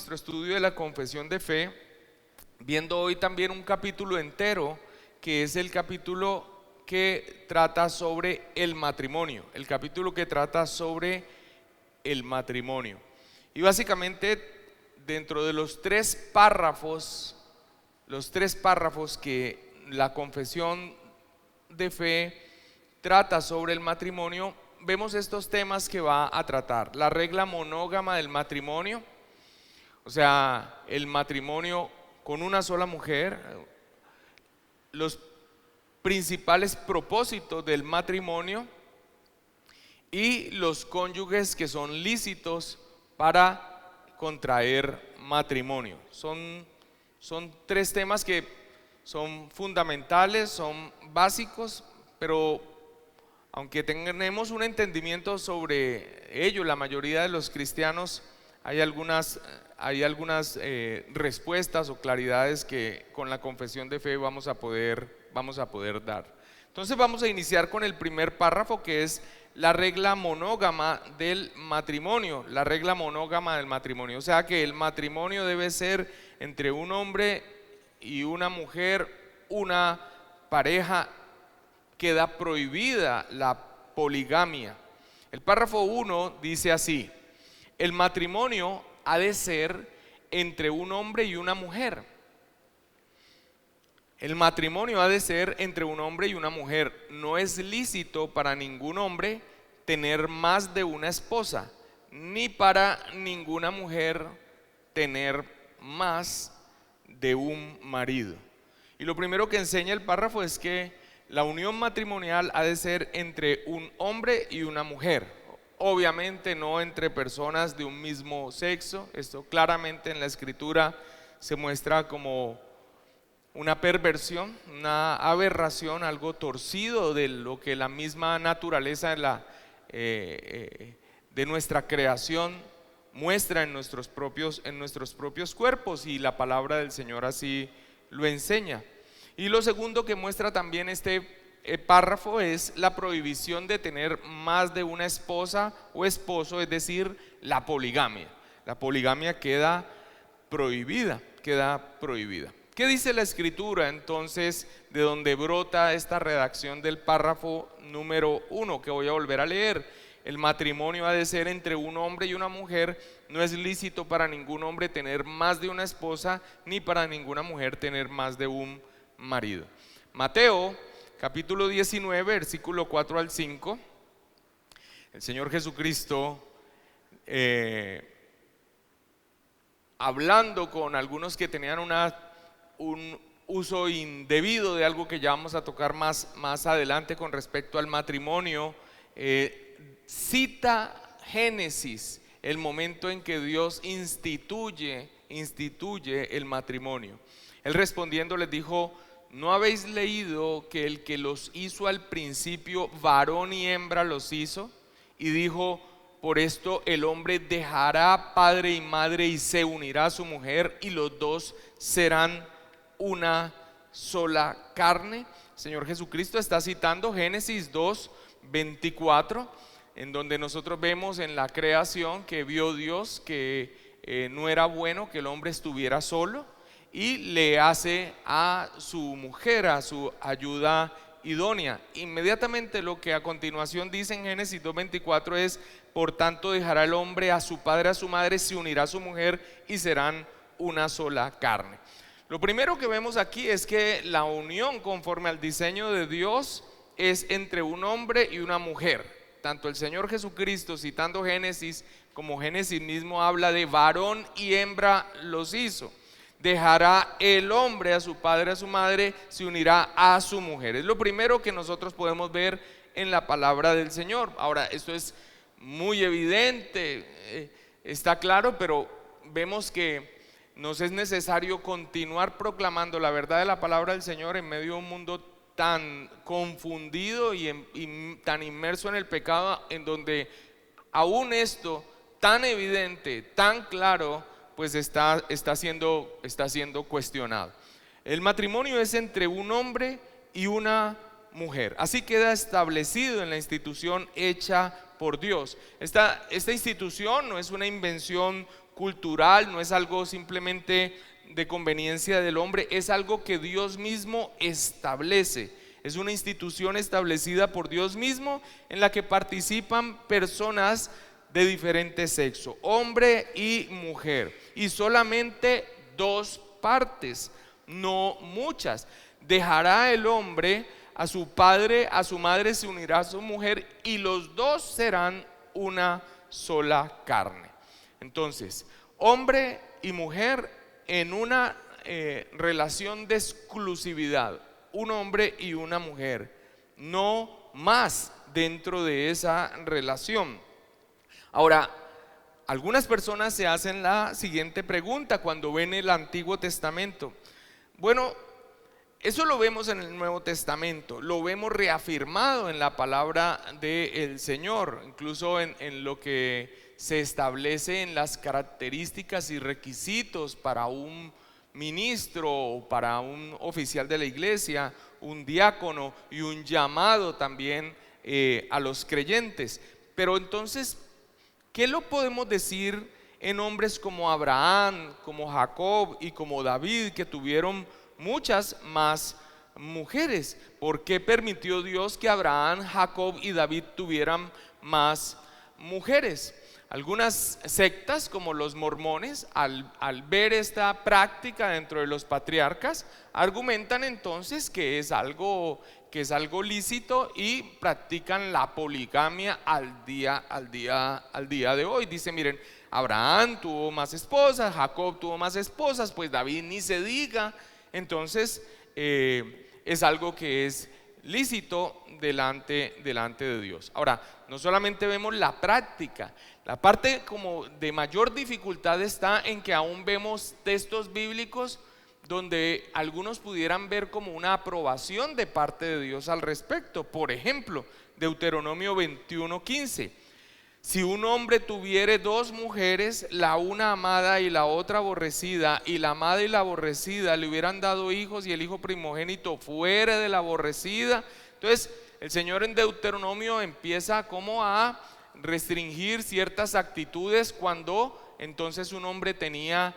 nuestro estudio de la confesión de fe, viendo hoy también un capítulo entero, que es el capítulo que trata sobre el matrimonio, el capítulo que trata sobre el matrimonio. Y básicamente dentro de los tres párrafos que la confesión de fe trata sobre el matrimonio, vemos estos temas que va a tratar: la regla monógama del matrimonio, o sea, el matrimonio con una sola mujer, los principales propósitos del matrimonio y los cónyuges que son lícitos para contraer matrimonio. Son tres temas que son fundamentales, son básicos, pero aunque tenemos un entendimiento sobre ello, la mayoría de los cristianos, hay algunas respuestas o claridades que con la confesión de fe vamos a poder dar. Entonces vamos a iniciar con el primer párrafo, que es la regla monógama del matrimonio. La regla monógama del matrimonio, o sea que el matrimonio debe ser entre un hombre y una mujer, una pareja. Queda prohibida la poligamia. El párrafo 1 dice así: el matrimonio ha de ser entre un hombre y una mujer. El matrimonio ha de ser entre un hombre y una mujer. No es lícito para ningún hombre tener más de una esposa, ni para ninguna mujer tener más de un marido. Y lo primero que enseña el párrafo es que la unión matrimonial ha de ser entre un hombre y una mujer. Obviamente no entre personas de un mismo sexo. Esto claramente en la escritura se muestra como una perversión, una aberración, algo torcido de lo que la misma naturaleza de nuestra creación muestra en nuestros propios cuerpos, y la palabra del Señor así lo enseña. Y lo segundo que muestra también este párrafo es la prohibición de tener más de una esposa o esposo, es decir, la poligamia. La poligamia queda prohibida. ¿Qué dice la escritura entonces, de donde brota esta redacción del párrafo número 1, que voy a volver a leer? El matrimonio ha de ser entre un hombre y una mujer. No es lícito para ningún hombre tener más de una esposa, ni para ninguna mujer tener más de un marido. Mateo capítulo 19, versículo 4 al 5. El Señor Jesucristo, hablando con algunos que tenían un uso indebido de algo que ya vamos a tocar más adelante con respecto al matrimonio, cita Génesis, el momento en que Dios instituye el matrimonio. Él respondiendo les dijo: ¿no habéis leído que el que los hizo al principio, varón y hembra los hizo? Y dijo: por esto el hombre dejará padre y madre y se unirá a su mujer, y los dos serán una sola carne. El Señor Jesucristo está citando Génesis 2:24, en donde nosotros vemos en la creación que vio Dios que no era bueno que el hombre estuviera solo, y le hace a su mujer, a su ayuda idónea. Inmediatamente lo que a continuación dice en Génesis 2:24 es: por tanto dejará el hombre a su padre, a su madre, se unirá a su mujer y serán una sola carne. Lo primero que vemos aquí es que la unión conforme al diseño de Dios es entre un hombre y una mujer. Tanto el Señor Jesucristo, citando Génesis, como Génesis mismo habla de varón y hembra los hizo. Dejará el hombre a su padre, a su madre, se unirá a su mujer. Es lo primero que nosotros podemos ver en la palabra del Señor. Ahora, esto es muy evidente, está claro, pero vemos que nos es necesario continuar proclamando la verdad de la palabra del Señor en medio de un mundo tan confundido y tan inmerso en el pecado, en donde aún esto tan evidente, tan claro, pues está siendo cuestionado. El matrimonio es entre un hombre y una mujer. Así queda establecido en la institución hecha por Dios. Esta institución no es una invención cultural, no es algo simplemente de conveniencia del hombre, es algo que Dios mismo establece. Es una institución establecida por Dios mismo en la que participan personas de diferente sexo, hombre y mujer, y solamente dos partes, no muchas. Dejará el hombre a su padre, a su madre, se unirá a su mujer y los dos serán una sola carne. Entonces, hombre y mujer en una relación de exclusividad, un hombre y una mujer, no más dentro de esa relación. Ahora, algunas personas se hacen la siguiente pregunta cuando ven el Antiguo Testamento. Bueno, eso lo vemos en el Nuevo Testamento, lo vemos reafirmado en la palabra del Señor, incluso en lo que se establece en las características y requisitos para un ministro o para un oficial de la iglesia, un diácono y un llamado también a los creyentes. Pero entonces, ¿qué lo podemos decir en hombres como Abraham, como Jacob y como David, que tuvieron muchas más mujeres? ¿Por qué permitió Dios que Abraham, Jacob y David tuvieran más mujeres? Algunas sectas como los mormones, al ver esta práctica dentro de los patriarcas, argumentan entonces que es algo lícito y practican la poligamia al día de hoy. Dice, miren, Abraham tuvo más esposas, Jacob tuvo más esposas, pues David ni se diga. Entonces es algo que es lícito delante de Dios. Ahora, no solamente vemos la práctica, la parte como de mayor dificultad está en que aún vemos textos bíblicos donde algunos pudieran ver como una aprobación de parte de Dios al respecto. Por ejemplo, Deuteronomio 21:15. Si un hombre tuviere dos mujeres, la una amada y la otra aborrecida, y la amada y la aborrecida le hubieran dado hijos y el hijo primogénito fuera de la aborrecida, entonces el Señor en Deuteronomio empieza como a restringir ciertas actitudes cuando entonces un hombre tenía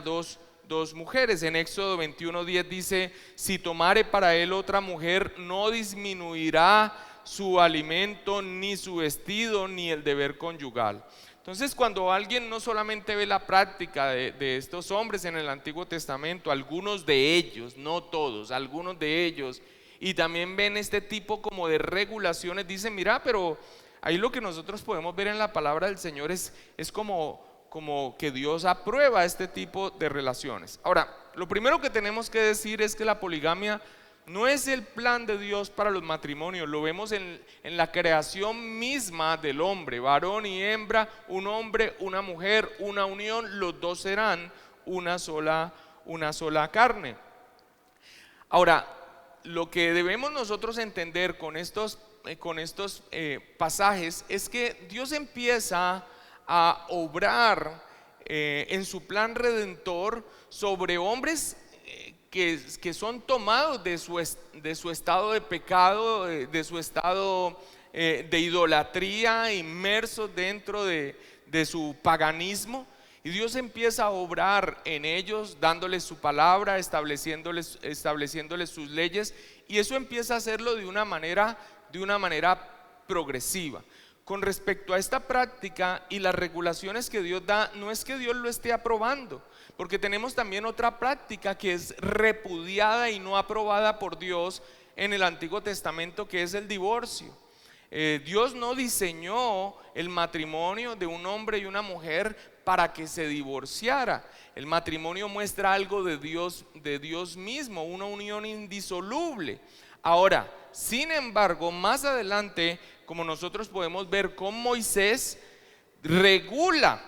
dos mujeres. En Éxodo 21:10 dice, si tomare para él otra mujer, no disminuirá su alimento, ni su vestido, ni el deber conyugal. Entonces, cuando alguien no solamente ve la práctica de estos hombres en el Antiguo Testamento, algunos de ellos, no todos, algunos de ellos, y también ven este tipo como de regulaciones, dicen, mira, pero ahí lo que nosotros podemos ver en la palabra del Señor es como que Dios aprueba este tipo de relaciones. Ahora, lo primero que tenemos que decir es que la poligamia no es el plan de Dios para los matrimonios. Lo vemos en la creación misma del hombre, varón y hembra, un hombre, una mujer, una unión, los dos serán una sola carne. Ahora, lo que debemos nosotros entender con estos pasajes es que Dios empieza a obrar en su plan redentor sobre hombres que son tomados de su estado de pecado, de su estado de idolatría, inmersos dentro de su paganismo. Y Dios empieza a obrar en ellos, dándoles su palabra, estableciéndoles sus leyes, y eso empieza a hacerlo de una manera progresiva. Con respecto a esta práctica y las regulaciones que Dios da, no es que Dios lo esté aprobando, porque tenemos también otra práctica que es repudiada y no aprobada por Dios en el Antiguo Testamento, que es el divorcio. Dios no diseñó el matrimonio de un hombre y una mujer para que se divorciara. El matrimonio muestra algo de Dios mismo, una unión indisoluble. Ahora, sin embargo, más adelante, como nosotros podemos ver con Moisés, regula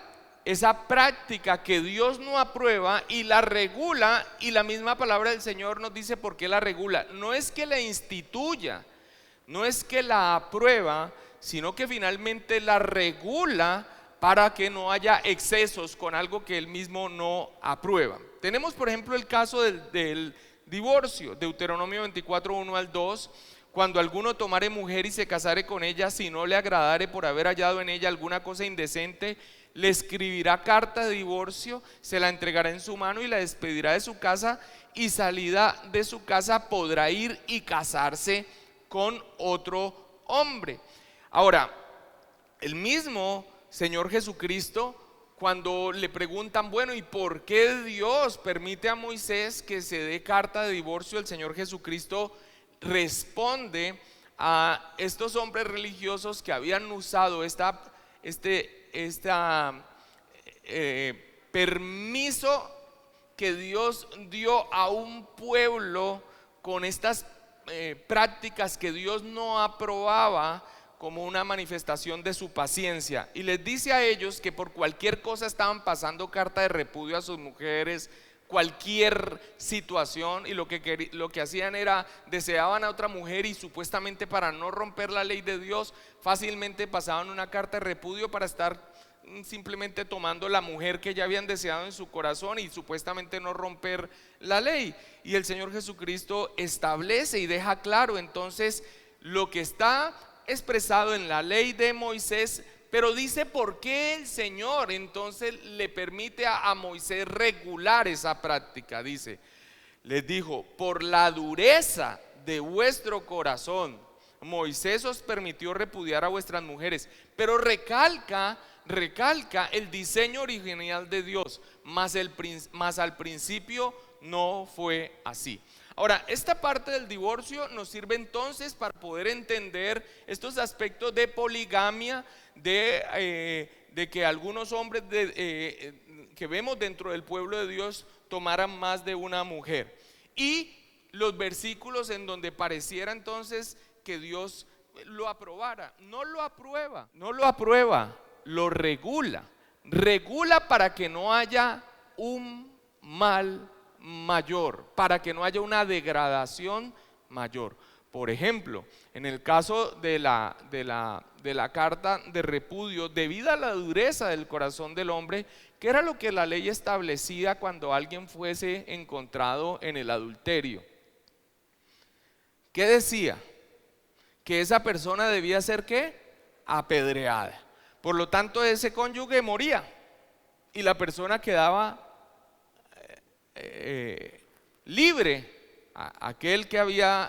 esa práctica que Dios no aprueba y la regula, y la misma palabra del Señor nos dice por qué la regula. No es que la instituya, no es que la aprueba, sino que finalmente la regula para que no haya excesos con algo que él mismo no aprueba. Tenemos por ejemplo el caso del divorcio, Deuteronomio 24:1-2. Cuando alguno tomare mujer y se casare con ella, si no le agradare por haber hallado en ella alguna cosa indecente, le escribirá carta de divorcio, se la entregará en su mano y la despedirá de su casa, y salida de su casa podrá ir y casarse con otro hombre. Ahora, el mismo Señor Jesucristo, cuando le preguntan, bueno, ¿y por qué Dios permite a Moisés que se dé carta de divorcio? El Señor Jesucristo responde a estos hombres religiosos que habían usado permiso que Dios dio a un pueblo con estas prácticas que Dios no aprobaba, como una manifestación de su paciencia, y les dice a ellos que por cualquier cosa estaban pasando carta de repudio a sus mujeres, cualquier situación, y lo que hacían era deseaban a otra mujer, y supuestamente para no romper la ley de Dios fácilmente pasaban una carta de repudio para estar simplemente tomando la mujer que ya habían deseado en su corazón y supuestamente no romper la ley. Y el Señor Jesucristo establece y deja claro entonces lo que está expresado en la ley de Moisés, pero dice por qué el Señor entonces le permite a Moisés regular esa práctica. Dice, les dijo, por la dureza de vuestro corazón Moisés os permitió repudiar a vuestras mujeres, pero recalca el diseño original de Dios, mas al principio no fue así. Ahora, esta parte del divorcio nos sirve entonces para poder entender estos aspectos de poligamia, de que algunos hombres que vemos dentro del pueblo de Dios tomaran más de una mujer, y los versículos en donde pareciera entonces que Dios lo aprobara. No lo aprueba, lo regula para que no haya un mal mayor, para que no haya una degradación mayor. Por ejemplo, en el caso de la carta de repudio, debido a la dureza del corazón del hombre, que era lo que la ley establecía cuando alguien fuese encontrado en el adulterio, ¿qué decía? Que esa persona debía ser ¿qué? Apedreada. Por lo tanto, ese cónyuge moría y la persona quedaba libre. Aquel que había,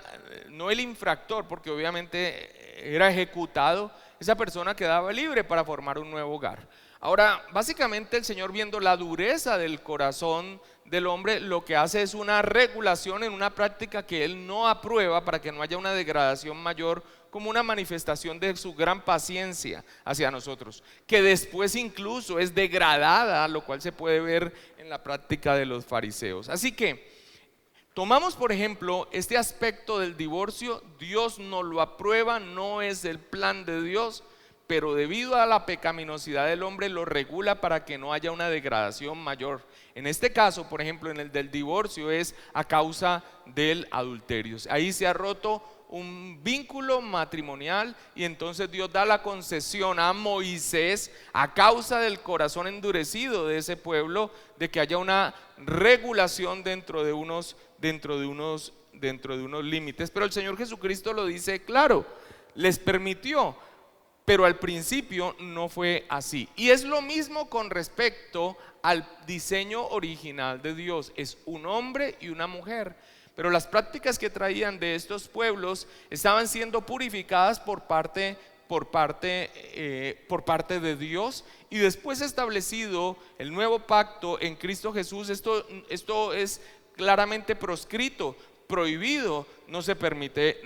no el infractor, porque obviamente era ejecutado, esa persona quedaba libre para formar un nuevo hogar. Ahora, básicamente el Señor, viendo la dureza del corazón del hombre, lo que hace es una regulación en una práctica que Él no aprueba, para que no haya una degradación mayor, como una manifestación de su gran paciencia hacia nosotros, que después incluso es degradada, lo cual se puede ver en la práctica de los fariseos. Así que tomamos por ejemplo este aspecto del divorcio. Dios no lo aprueba, no es el plan de Dios, pero debido a la pecaminosidad del hombre lo regula para que no haya una degradación mayor. En este caso, por ejemplo, en el del divorcio, es a causa del adulterio. Ahí se ha roto un vínculo matrimonial, y entonces Dios da la concesión a Moisés, a causa del corazón endurecido de ese pueblo, de que haya una regulación dentro de unos límites. Pero el Señor Jesucristo lo dice claro, les permitió, pero al principio no fue así. Y es lo mismo con respecto al diseño original de Dios, es un hombre y una mujer. Pero las prácticas que traían de estos pueblos estaban siendo purificadas por parte de Dios, y después establecido el nuevo pacto en Cristo Jesús. Esto es claramente proscrito, prohibido, no se permite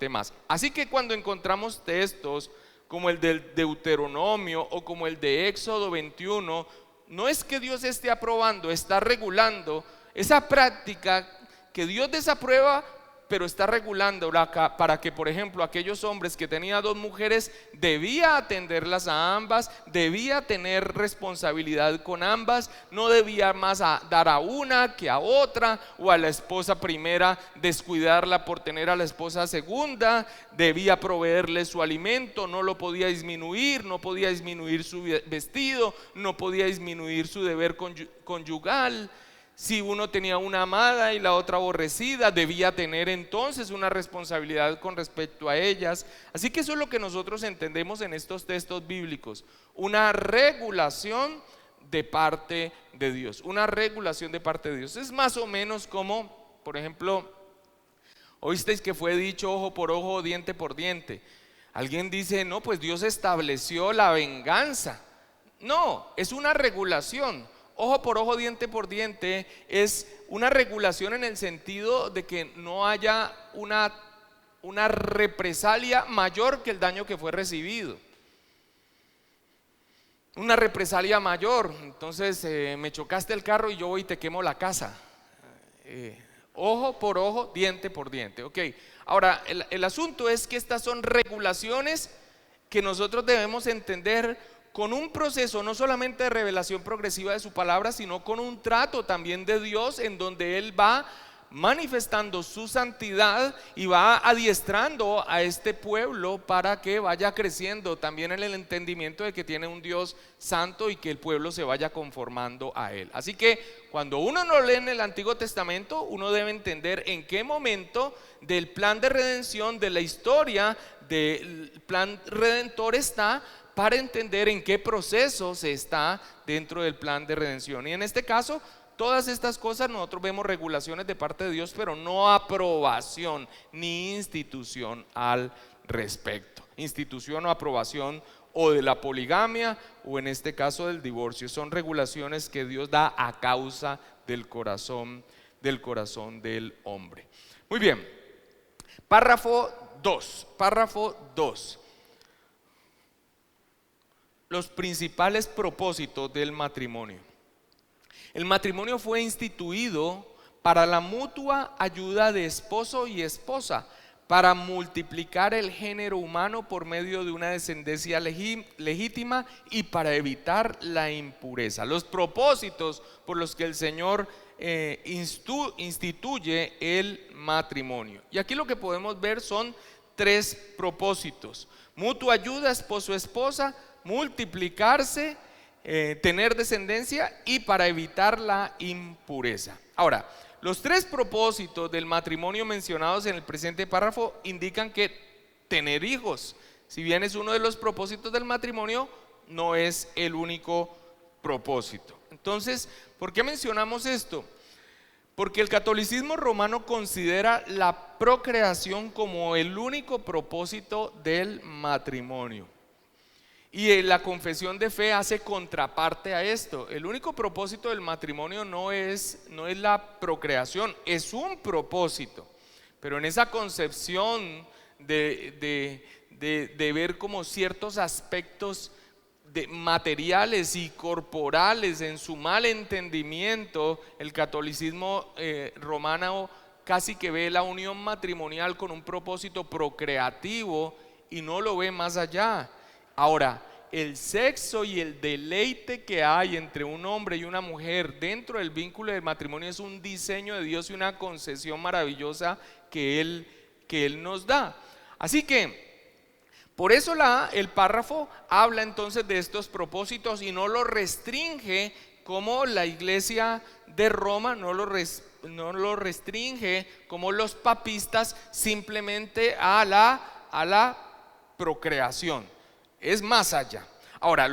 más. Así que cuando encontramos textos como el del Deuteronomio o como el de Éxodo 21, no es que Dios esté aprobando, está regulando esa práctica que Dios desaprueba, pero está regulando para que, por ejemplo, aquellos hombres que tenían dos mujeres, debía atenderlas a ambas, debía tener responsabilidad con ambas, no debía más dar a una que a otra, o a la esposa primera descuidarla por tener a la esposa segunda, debía proveerle su alimento, no lo podía disminuir, no podía disminuir su vestido, no podía disminuir su deber conyugal. Si uno tenía una amada y la otra aborrecida, debía tener entonces una responsabilidad con respecto a ellas. Así que eso es lo que nosotros entendemos en estos textos bíblicos, una regulación de parte de Dios, una regulación de parte de Dios. Es más o menos como, por ejemplo, oísteis que fue dicho ojo por ojo, diente por diente. Alguien dice, no, pues Dios estableció la venganza. No, es una regulación. Ojo por ojo, diente por diente es una regulación en el sentido de que no haya una represalia mayor que el daño que fue recibido. Una represalia mayor, entonces me chocaste el carro y yo voy y te quemo la casa. Ojo por ojo, diente por diente. Ok, ahora el asunto es que estas son regulaciones que nosotros debemos entender con un proceso no solamente de revelación progresiva de su palabra, sino con un trato también de Dios en donde Él va manifestando su santidad y va adiestrando a este pueblo para que vaya creciendo también en el entendimiento de que tiene un Dios santo y que el pueblo se vaya conformando a Él. Así que cuando uno no lee en el Antiguo Testamento, uno debe entender en qué momento del plan de redención, de la historia del plan redentor está, para entender en qué proceso se está dentro del plan de redención. Y en este caso, todas estas cosas nosotros vemos regulaciones de parte de Dios, pero no aprobación ni institución al respecto. Institución o aprobación o de la poligamia o en este caso del divorcio. Son regulaciones que Dios da a causa del corazón del hombre. Muy bien, párrafo 2. Los principales propósitos del matrimonio. El matrimonio fue instituido para la mutua ayuda de esposo y esposa, para multiplicar el género humano por medio de una descendencia legítima y para evitar la impureza. Los propósitos por los que el Señor instituye el matrimonio. Y aquí lo que podemos ver son 3 propósitos: mutua ayuda, esposo-esposa, multiplicarse, tener descendencia y para evitar la impureza. Ahora, los 3 propósitos del matrimonio mencionados en el presente párrafo indican que tener hijos, si bien es uno de los propósitos del matrimonio, no es el único propósito. Entonces, ¿por qué mencionamos esto? Porque el catolicismo romano considera la procreación como el único propósito del matrimonio. Y la confesión de fe hace contraparte a esto. El único propósito del matrimonio no es la procreación, es un propósito. Pero en esa concepción de ver como ciertos aspectos materiales y corporales en su mal entendimiento, el catolicismo romano casi que ve la unión matrimonial con un propósito procreativo y no lo ve más allá. Ahora, el sexo y el deleite que hay entre un hombre y una mujer dentro del vínculo del matrimonio es un diseño de Dios y una concesión maravillosa que Él nos da. Así que, por eso el párrafo habla entonces de estos propósitos y no lo restringe como la iglesia de Roma, no lo restringe como los papistas simplemente a la procreación. Es más allá. Ahora,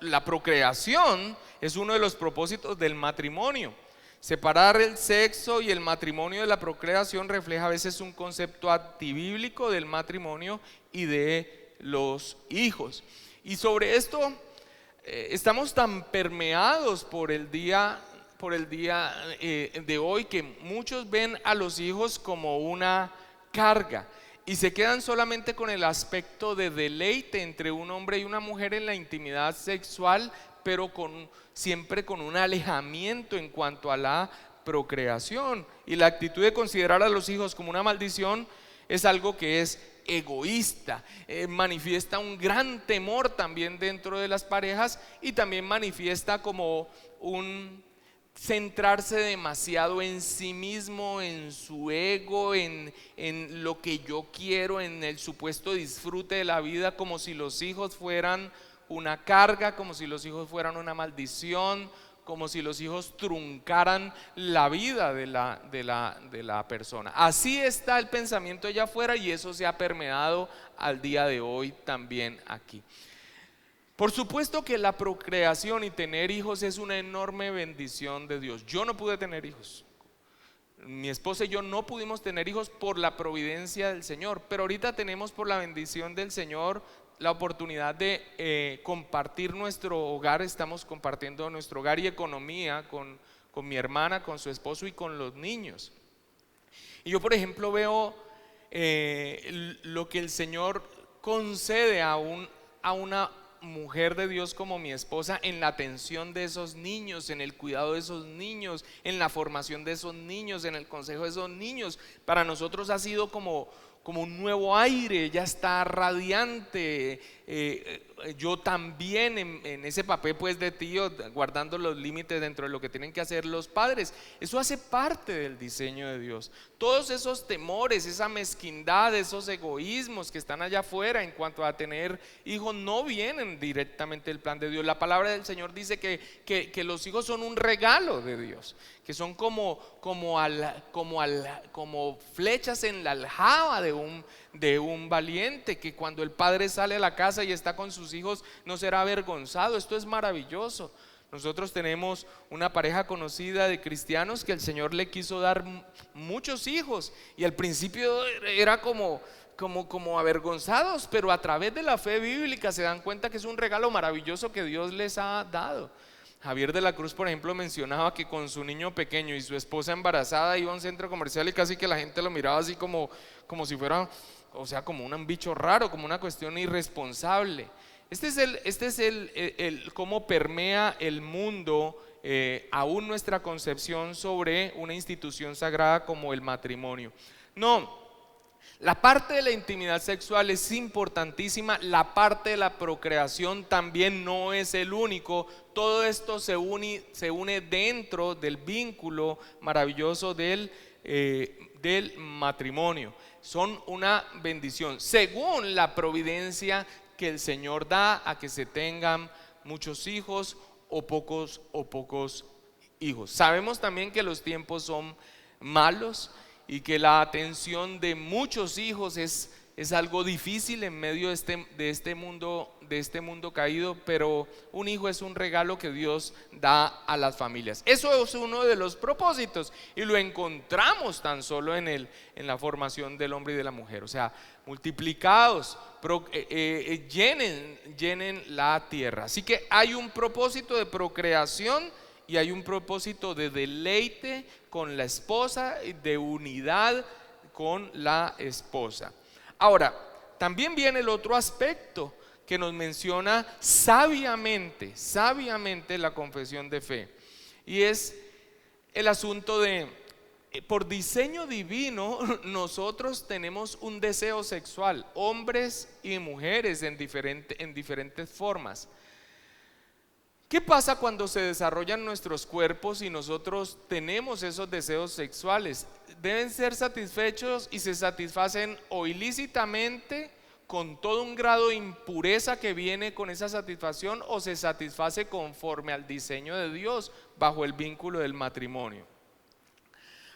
la procreación es uno de los propósitos del matrimonio. Separar el sexo y el matrimonio de la procreación refleja a veces un concepto antibíblico del matrimonio y de los hijos. Y sobre esto estamos tan permeados por el día de hoy que muchos ven a los hijos como una carga y se quedan solamente con el aspecto de deleite entre un hombre y una mujer en la intimidad sexual, pero siempre con un alejamiento en cuanto a la procreación. Y la actitud de considerar a los hijos como una maldición es algo que es egoísta, manifiesta un gran temor también dentro de las parejas y también manifiesta como un centrarse demasiado en sí mismo, en su ego, en lo que yo quiero, en el supuesto disfrute de la vida, como si los hijos fueran una carga, como si los hijos fueran una maldición, como si los hijos truncaran la vida de la persona. Así está el pensamiento allá afuera y eso se ha permeado al día de hoy también aquí. Por supuesto que la procreación y tener hijos es una enorme bendición de Dios. Yo no pude tener hijos. Mi esposa y yo no pudimos tener hijos por la providencia del Señor, pero ahorita tenemos por la bendición del Señor la oportunidad de compartir nuestro hogar. Estamos compartiendo nuestro hogar y economía con mi hermana, con su esposo y con los niños. Y yo, por ejemplo, veo lo que el Señor concede a una mujer de Dios como mi esposa en la atención de esos niños, en el cuidado de esos niños, en la formación de esos niños, en el consejo de esos niños. Para nosotros ha sido como un nuevo aire. Ella está radiante. Yo también en ese papel pues de tío, guardando los límites dentro de lo que tienen que hacer los padres. Eso hace parte del diseño de Dios. Todos esos temores, esa mezquindad, esos egoísmos que están allá afuera en cuanto a tener hijos no vienen directamente del plan de Dios. La palabra del Señor dice que los hijos son un regalo de Dios, que son como flechas en la aljaba de un valiente, que cuando el padre sale a la casa y está con sus hijos no será avergonzado. Esto es maravilloso. Nosotros tenemos una pareja conocida de cristianos que el Señor le quiso dar muchos hijos y al principio era como avergonzados, pero a través de la fe bíblica se dan cuenta que es un regalo maravilloso que Dios les ha dado. Javier de la Cruz, por ejemplo, mencionaba que con su niño pequeño y su esposa embarazada iba a un centro comercial y casi que la gente lo miraba así como si fuera, o sea, como un bicho raro, como una cuestión irresponsable. Este es el cómo permea el mundo, aún nuestra concepción sobre una institución sagrada como el matrimonio. No. La parte de la intimidad sexual es importantísima, la parte de la procreación también no es el único. Todo esto se une dentro del vínculo maravilloso del matrimonio. Son una bendición, según la providencia que el Señor da a que se tengan muchos hijos o pocos hijos. Sabemos también que los tiempos son malos y que la atención de muchos hijos es algo difícil en medio de este mundo caído, pero un hijo es un regalo que Dios da a las familias. Eso es uno de los propósitos y lo encontramos tan solo en la formación del hombre y de la mujer. O sea, multiplicados, llenen la tierra. Así que hay un propósito de procreación y hay un propósito de deleite con la esposa, de unidad con la esposa. Ahora, también viene el otro aspecto que nos menciona sabiamente la confesión de fe, y es el asunto de, por diseño divino, nosotros tenemos un deseo sexual, hombres y mujeres en diferentes formas. ¿Qué pasa cuando se desarrollan nuestros cuerpos y nosotros tenemos esos deseos sexuales? Deben ser satisfechos y se satisfacen o ilícitamente con todo un grado de impureza que viene con esa satisfacción, o se satisface conforme al diseño de Dios bajo el vínculo del matrimonio.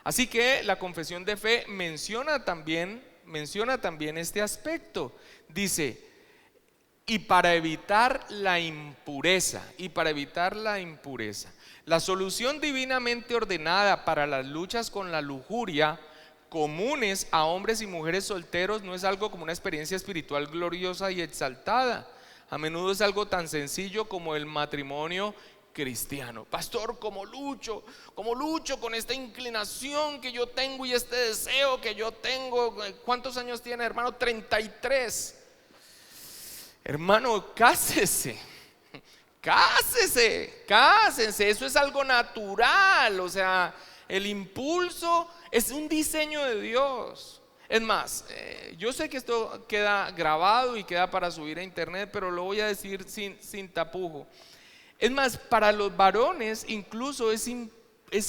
Así que la confesión de fe menciona también este aspecto. Dice: y para evitar la impureza, la solución divinamente ordenada para las luchas con la lujuria comunes a hombres y mujeres solteros no es algo como una experiencia espiritual gloriosa y exaltada. A menudo es algo tan sencillo como el matrimonio cristiano. Pastor, ¿cómo lucho con esta inclinación que yo tengo y este deseo que yo tengo? ¿Cuántos años tiene, hermano? 33. Hermano, cásense, eso es algo natural. O sea, el impulso es un diseño de Dios. Es más, yo sé que esto queda grabado y queda para subir a internet, pero lo voy a decir sin tapujo. Es más, para los varones incluso ese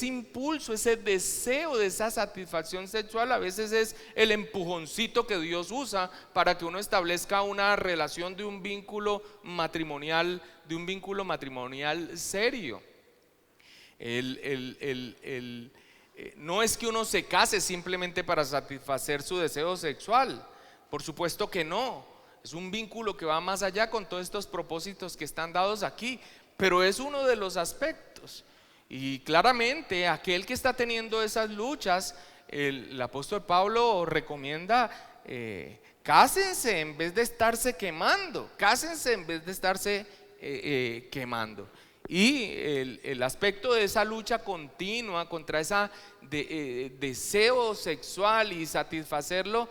impulso, ese deseo de esa satisfacción sexual a veces es el empujoncito que Dios usa para que uno establezca una relación de un vínculo matrimonial serio. No es que uno se case simplemente para satisfacer su deseo sexual, por supuesto que no. Es un vínculo que va más allá con todos estos propósitos que están dados aquí, pero es uno de los aspectos. Y claramente aquel que está teniendo esas luchas, el apóstol Pablo recomienda, cásense en vez de estarse quemando, cásense en vez de estarse quemando. Y el aspecto de esa lucha continua contra ese deseo sexual y satisfacerlo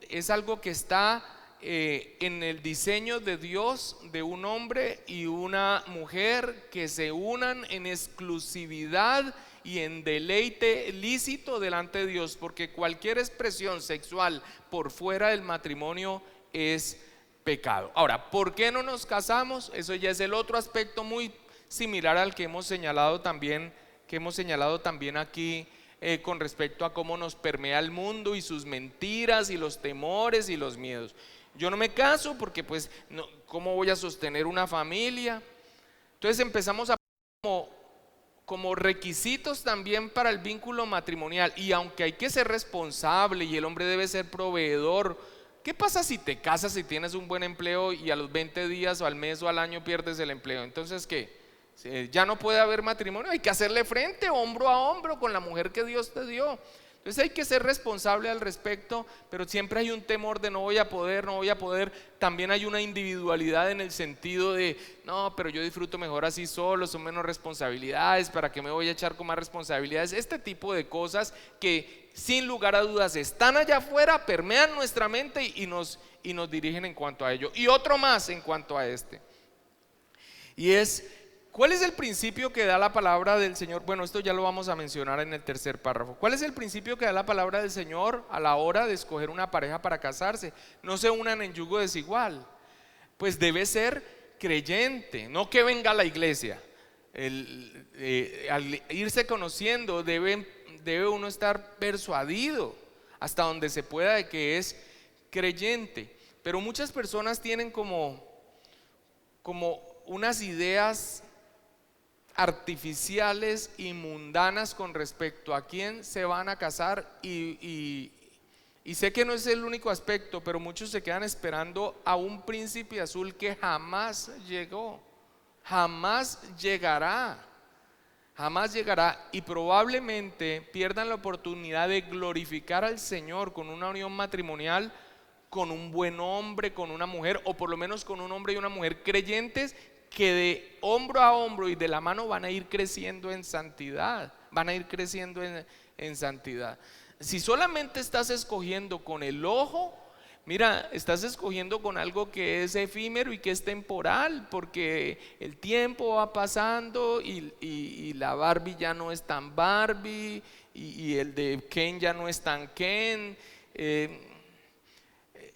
es algo que está en el diseño de Dios, de un hombre y una mujer que se unan en exclusividad y en deleite lícito delante de Dios, porque cualquier expresión sexual por fuera del matrimonio es pecado. Ahora, ¿por qué no nos casamos? Eso ya es el otro aspecto muy similar al que hemos señalado también aquí, con respecto a cómo nos permea el mundo y sus mentiras y los temores y los miedos. Yo no me caso porque pues no, ¿cómo voy a sostener una familia? Entonces empezamos a como requisitos también para el vínculo matrimonial. Y aunque hay que ser responsable y el hombre debe ser proveedor, ¿qué pasa si te casas y tienes un buen empleo y a los 20 días o al mes o al año pierdes el empleo? Entonces ¿qué? Ya no puede haber matrimonio. Hay que hacerle frente hombro a hombro con la mujer que Dios te dio. Entonces hay que ser responsable al respecto, pero siempre hay un temor de no voy a poder. También hay una individualidad en el sentido de no, pero yo disfruto mejor así solo, son menos responsabilidades, ¿para qué me voy a echar con más responsabilidades? Este tipo de cosas que sin lugar a dudas están allá afuera, permean nuestra mente y nos dirigen en cuanto a ello. Y otro más en cuanto a este, y es: ¿cuál es el principio que da la palabra del Señor? Bueno, esto ya lo vamos a mencionar en el tercer párrafo. ¿Cuál es el principio que da la palabra del Señor a la hora de escoger una pareja para casarse? No se unan en yugo desigual. Pues debe ser creyente, no que venga a la iglesia. Al irse conociendo debe uno estar persuadido hasta donde se pueda de que es creyente. Pero muchas personas tienen como unas ideas artificiales y mundanas con respecto a quién se van a casar, y sé que no es el único aspecto, pero muchos se quedan esperando a un príncipe azul que jamás llegó, jamás llegará, y probablemente pierdan la oportunidad de glorificar al Señor con una unión matrimonial con un buen hombre, con una mujer, o por lo menos con un hombre y una mujer creyentes, que de hombro a hombro y de la mano van a ir creciendo en santidad, Si solamente estás escogiendo con el ojo, mira, estás escogiendo con algo que es efímero y que es temporal, porque el tiempo va pasando y la Barbie ya no es tan Barbie y el de Ken ya no es tan Ken.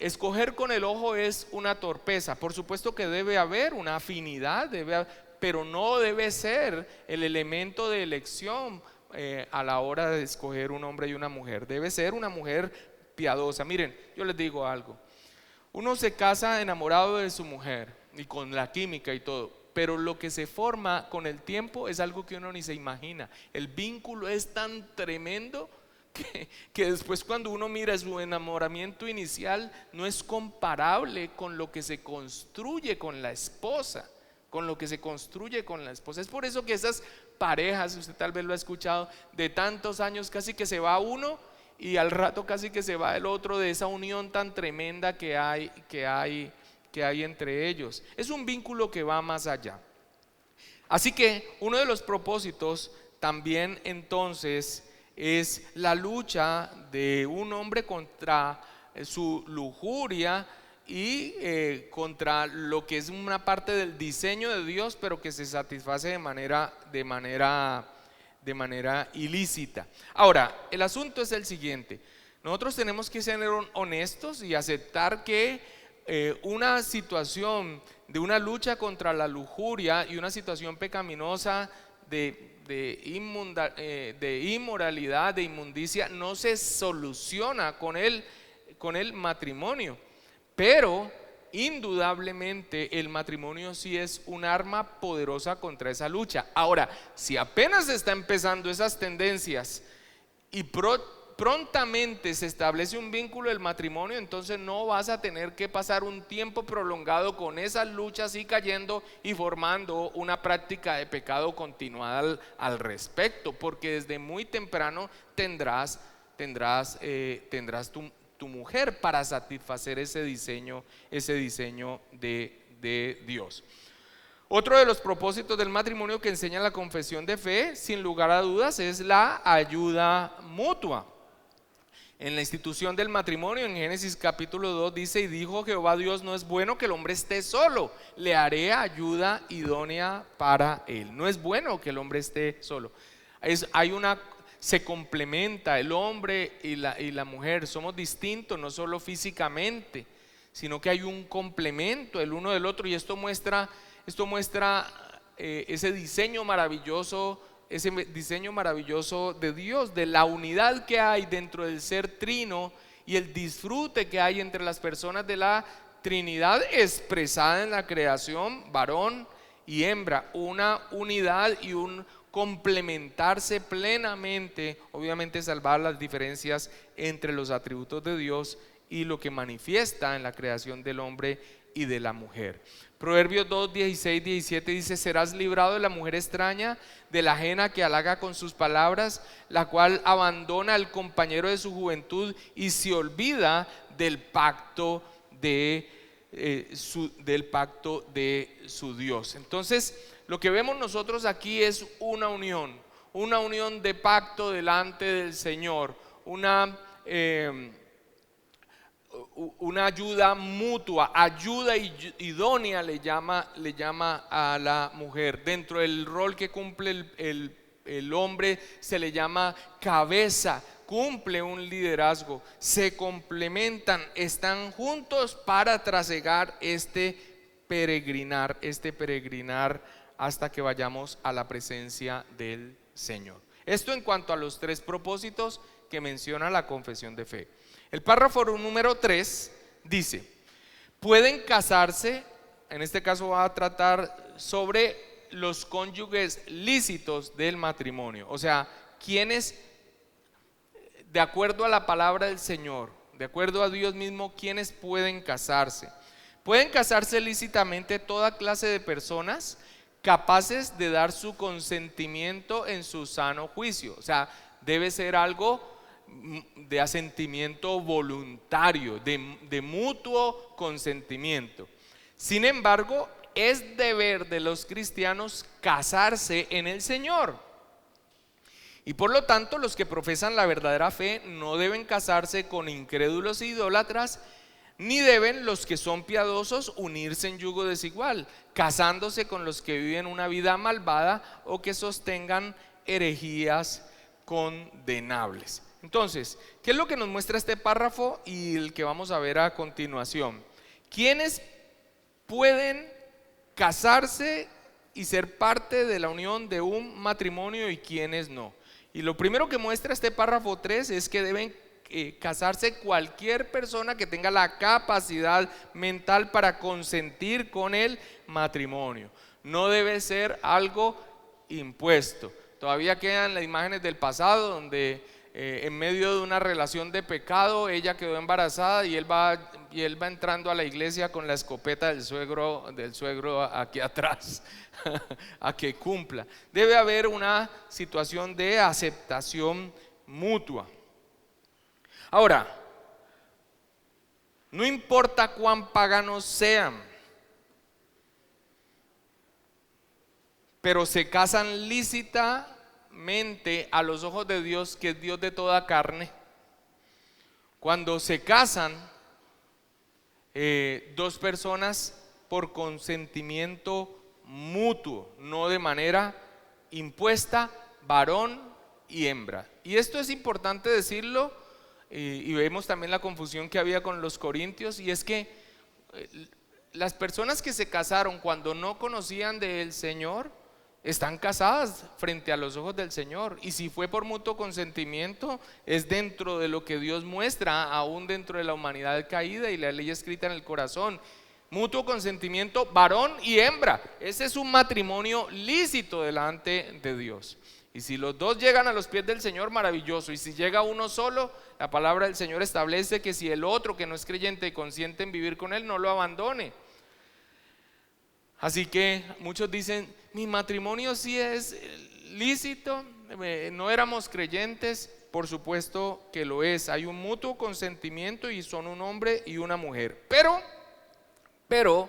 Escoger con el ojo es una torpeza. Por supuesto que debe haber una afinidad, pero no debe ser el elemento de elección a la hora de escoger un hombre y una mujer. Debe ser una mujer piadosa. Miren, yo les digo algo: uno se casa enamorado de su mujer y con la química y todo, pero lo que se forma con el tiempo es algo que uno ni se imagina. El vínculo es tan tremendo que después, cuando uno mira su enamoramiento inicial, no es comparable con lo que se construye con la esposa. Es por eso que esas parejas, usted tal vez lo ha escuchado, de tantos años, casi que se va uno y al rato casi que se va el otro, de esa unión tan tremenda que hay entre ellos. Es un vínculo que va más allá. Así que uno de los propósitos también entonces es la lucha de un hombre contra su lujuria y contra lo que es una parte del diseño de Dios, pero que se satisface de manera ilícita. Ahora, el asunto es el siguiente: nosotros tenemos que ser honestos y aceptar que una situación de una lucha contra la lujuria y una situación pecaminosa de inmoralidad, de inmundicia, no se soluciona con el matrimonio, pero indudablemente el matrimonio sí es un arma poderosa contra esa lucha. Ahora, si apenas está empezando esas tendencias y prontamente se establece un vínculo del matrimonio, entonces no vas a tener que pasar un tiempo prolongado con esas luchas y cayendo y formando una práctica de pecado continuada al respecto, porque desde muy temprano tendrás tu mujer para satisfacer ese diseño de Dios. Otro de los propósitos del matrimonio que enseña la confesión de fe, sin lugar a dudas, es la ayuda mutua. En la institución del matrimonio, en Génesis capítulo 2 dice: y dijo Jehová Dios, no es bueno que el hombre esté solo, le haré ayuda idónea para él. No es bueno que el hombre esté solo. Se complementa el hombre y la mujer, somos distintos no solo físicamente, sino que hay un complemento el uno del otro, y esto muestra ese diseño maravilloso de Dios, de la unidad que hay dentro del ser trino y el disfrute que hay entre las personas de la Trinidad expresada en la creación, varón y hembra, una unidad y un complementarse plenamente, obviamente salvar las diferencias entre los atributos de Dios y lo que manifiesta en la creación del hombre y de la mujer. Proverbios 2, 16, 17 dice: serás librado de la mujer extraña, de la ajena que halaga con sus palabras, la cual abandona al compañero de su juventud y se olvida del pacto de su Dios. Entonces, lo que vemos nosotros aquí es una unión de pacto delante del Señor, una ayuda mutua, ayuda idónea le llama a la mujer. Dentro del rol que cumple el hombre se le llama cabeza, cumple un liderazgo, se complementan, están juntos para trasegar este peregrinar hasta que vayamos a la presencia del Señor. Esto en cuanto a los tres propósitos que menciona la confesión de fe. El párrafo número 3 dice: pueden casarse, en este caso va a tratar sobre los cónyuges lícitos del matrimonio, o sea, quienes, de acuerdo a la palabra del Señor, de acuerdo a Dios mismo, quienes pueden casarse. Pueden casarse lícitamente toda clase de personas capaces de dar su consentimiento en su sano juicio, o sea, debe ser algo de asentimiento voluntario, de mutuo consentimiento. Sin embargo, es deber de los cristianos casarse en el Señor, y por lo tanto los que profesan la verdadera fe no deben casarse con incrédulos e idólatras, ni deben los que son piadosos unirse en yugo desigual, casándose con los que viven una vida malvada o que sostengan herejías condenables. Entonces, ¿qué es lo que nos muestra este párrafo y el que vamos a ver a continuación? ¿Quiénes pueden casarse y ser parte de la unión de un matrimonio y quiénes no? Y lo primero que muestra este párrafo 3 es que deben casarse cualquier persona que tenga la capacidad mental para consentir con el matrimonio. No debe ser algo impuesto. Todavía quedan las imágenes del pasado donde en medio de una relación de pecado ella quedó embarazada y él va entrando a la iglesia con la escopeta del suegro aquí atrás a que cumpla. Debe haber una situación de aceptación mutua. Ahora, no importa cuán paganos sean, pero se casan lícitamente a los ojos de Dios, que es Dios de toda carne. Cuando se casan dos personas por consentimiento mutuo, no de manera impuesta, varón y hembra. Y esto es importante decirlo, y vemos también la confusión que había con los corintios, y es que las personas que se casaron cuando no conocían del Señor están casadas frente a los ojos del Señor, y si fue por mutuo consentimiento es dentro de lo que Dios muestra, aún dentro de la humanidad caída y la ley escrita en el corazón. Mutuo consentimiento, varón y hembra. Ese es un matrimonio lícito delante de Dios. Y si los dos llegan a los pies del Señor, maravilloso. Y si llega uno solo, la palabra del Señor establece que si el otro que no es creyente consiente en vivir con él, no lo abandone. Así que muchos dicen, mi matrimonio sí es lícito, no éramos creyentes. Por supuesto que lo es. Hay un mutuo consentimiento y son un hombre y una mujer. Pero,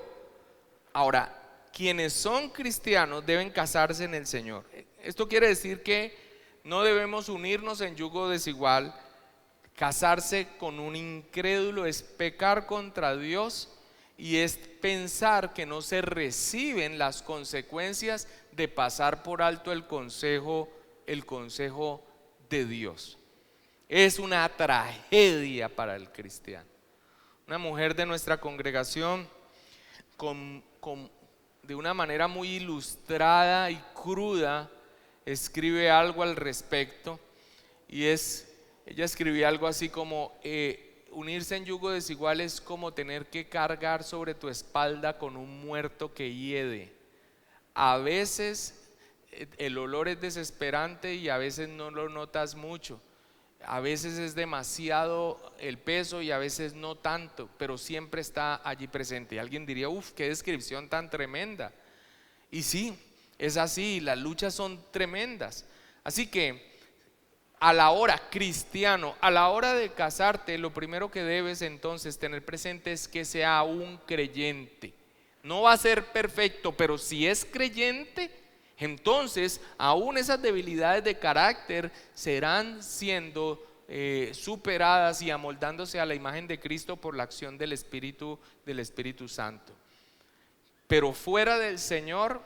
ahora, quienes son cristianos deben casarse en el Señor. Esto quiere decir que no debemos unirnos en yugo desigual. Casarse con un incrédulo es pecar contra Dios y es pensar que no se reciben las consecuencias de pasar por alto el consejo de Dios. Es una tragedia para el cristiano. Una mujer de nuestra congregación de una manera muy ilustrada y cruda escribe algo al respecto, y ella escribía algo así como unirse en yugo desigual es como tener que cargar sobre tu espalda con un muerto que hiede. A veces el olor es desesperante y a veces no lo notas mucho. A veces es demasiado el peso y a veces no tanto, pero siempre está allí presente. Y alguien diría, uff, qué descripción tan tremenda. Y sí, es así, las luchas son tremendas. Así que a la hora, cristiano, a la hora de casarte, lo primero que debes entonces tener presente es que sea un creyente. No va a ser perfecto, pero si es creyente, entonces aún esas debilidades de carácter serán siendo superadas y amoldándose a la imagen de Cristo por la acción del Espíritu Santo. Pero fuera del Señor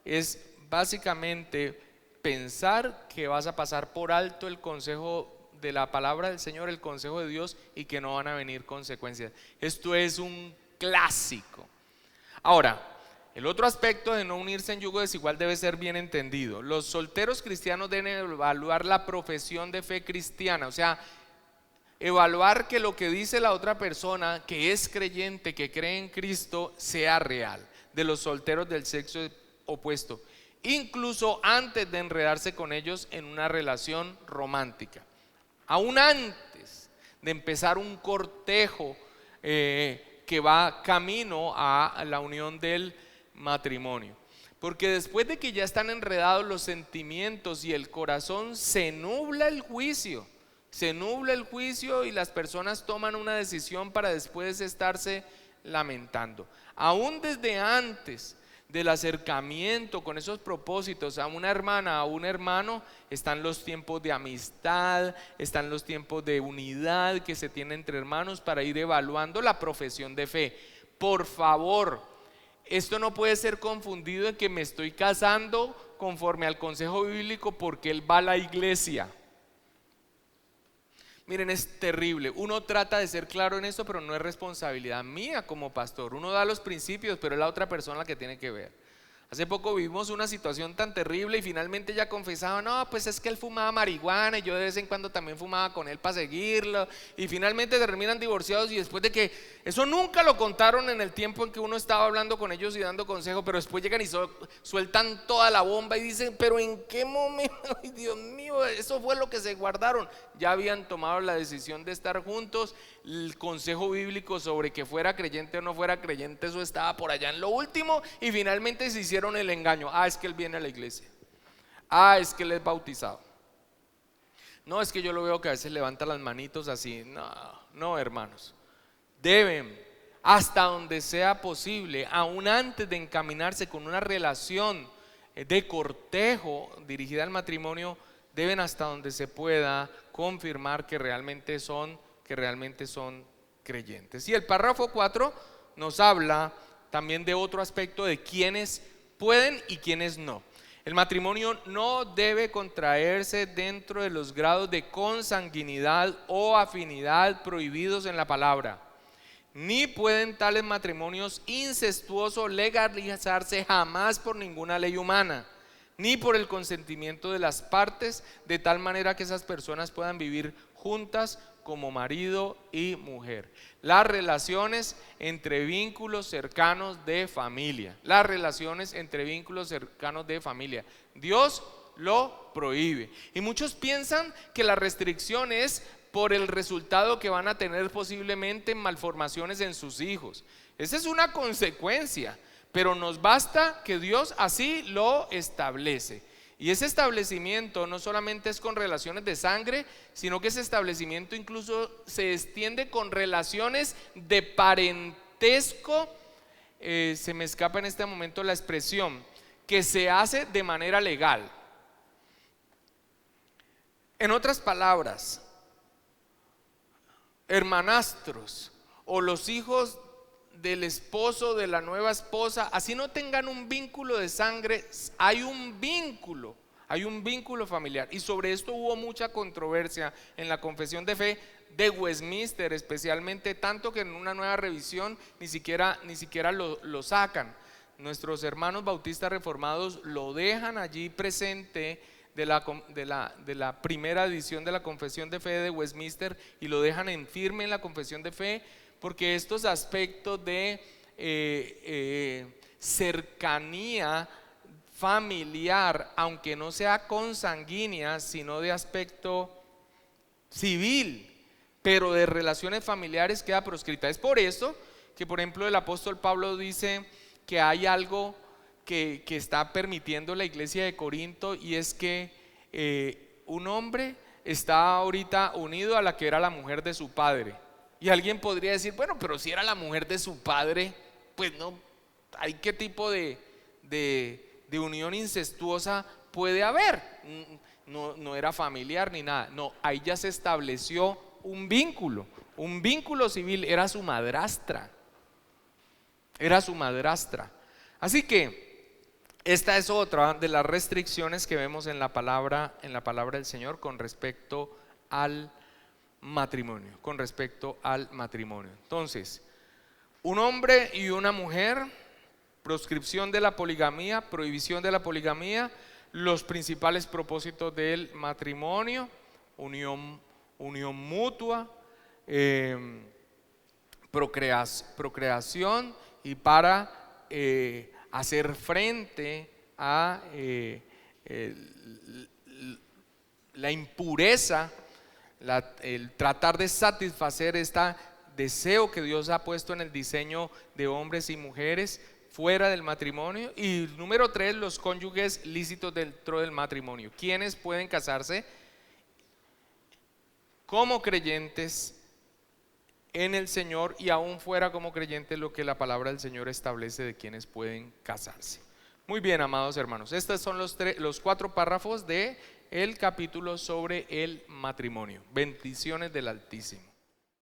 es básicamente pensar que vas a pasar por alto el consejo de la palabra del Señor, el consejo de Dios, y que no van a venir consecuencias. Esto es un clásico. Ahora, el otro aspecto de no unirse en yugo desigual debe ser bien entendido. Los solteros cristianos deben evaluar la profesión de fe cristiana, o sea, evaluar que lo que dice la otra persona que es creyente, que cree en Cristo, sea real, de los solteros del sexo opuesto, incluso antes de enredarse con ellos en una relación romántica, aún antes de empezar un cortejo que va camino a la unión del matrimonio. Porque después de que ya están enredados los sentimientos y el corazón, se nubla el juicio y las personas toman una decisión para después estarse lamentando. Aún desde antes del acercamiento con esos propósitos a una hermana, a un hermano, están los tiempos de amistad, están los tiempos de unidad que se tiene entre hermanos para ir evaluando la profesión de fe. Por favor, esto no puede ser confundido en que me estoy casando conforme al consejo bíblico porque él va a la iglesia. Miren, es terrible. Uno trata de ser claro en esto, pero no es responsabilidad mía como pastor. Uno da los principios, pero es la otra persona la que tiene que ver. Hace poco vivimos una situación tan terrible y finalmente ella confesaba, no, pues es que él fumaba marihuana y yo de vez en cuando también fumaba con él para seguirlo, y finalmente terminan divorciados, y después de que eso nunca lo contaron en el tiempo en que uno estaba hablando con ellos y dando consejo, pero después llegan y sueltan toda la bomba y dicen, pero ¿en qué momento? Ay, Dios mío, eso fue lo que se guardaron. Ya habían tomado la decisión de estar juntos, el consejo bíblico sobre que fuera creyente o no fuera creyente, eso estaba por allá en lo último, y finalmente se hicieron el engaño. Es que él viene a la iglesia, es que él es bautizado, no, es que yo lo veo que a veces levanta las manitos así. No, hermanos, deben, hasta donde sea posible, aún antes de encaminarse con una relación de cortejo dirigida al matrimonio, deben hasta donde se pueda confirmar que realmente son creyentes. Y el párrafo 4 nos habla también de otro aspecto de quienes pueden y quienes no. El matrimonio no debe contraerse dentro de los grados de consanguinidad o afinidad prohibidos en la palabra, ni pueden tales matrimonios incestuosos legalizarse jamás por ninguna ley humana, ni por el consentimiento de las partes, de tal manera que esas personas puedan vivir juntas como marido y mujer. Las relaciones entre vínculos cercanos de familia. Las relaciones entre vínculos cercanos de familia. Dios lo prohíbe. Y muchos piensan que la restricción es por el resultado que van a tener posiblemente en malformaciones en sus hijos. Esa es una consecuencia, pero nos basta que Dios así lo establece. Y ese establecimiento no solamente es con relaciones de sangre, sino que ese establecimiento incluso se extiende con relaciones de parentesco, se me escapa en este momento la expresión, que se hace de manera legal. En otras palabras, hermanastros o los hijos del esposo, de la nueva esposa, así no tengan un vínculo de sangre, hay un vínculo familiar. Y sobre esto hubo mucha controversia en la Confesión de Fe de Westminster, especialmente, tanto que en una nueva revisión ni siquiera lo sacan. Nuestros hermanos bautistas reformados lo dejan allí presente de la primera edición de la Confesión de Fe de Westminster, y lo dejan en firme en la Confesión de Fe, porque estos aspectos de cercanía familiar, aunque no sea consanguínea, sino de aspecto civil, pero de relaciones familiares, queda proscrita. Es por eso que, por ejemplo, el apóstol Pablo dice que hay algo que está permitiendo la iglesia de Corinto, y es que un hombre está ahorita unido a la que era la mujer de su padre. Y alguien podría decir, bueno, pero si era la mujer de su padre, pues no, ¿hay qué tipo de unión incestuosa puede haber? No era familiar ni nada. No, ahí ya se estableció un vínculo civil, era su madrastra. Así que esta es otra de las restricciones que vemos en la palabra del Señor con respecto al matrimonio, Entonces, un hombre y una mujer, proscripción de la poligamía, prohibición de la poligamía, los principales propósitos del matrimonio, unión mutua, procreación, y para hacer frente a la impureza, el tratar de satisfacer este deseo que Dios ha puesto en el diseño de hombres y mujeres fuera del matrimonio. Y número 3, los cónyuges lícitos dentro del matrimonio. ¿Quiénes pueden casarse como creyentes en el Señor, y aún fuera como creyentes, lo que la palabra del Señor establece de quienes pueden casarse? Muy bien, amados hermanos, estos son los 4 párrafos de el capítulo sobre el matrimonio. Bendiciones del Altísimo.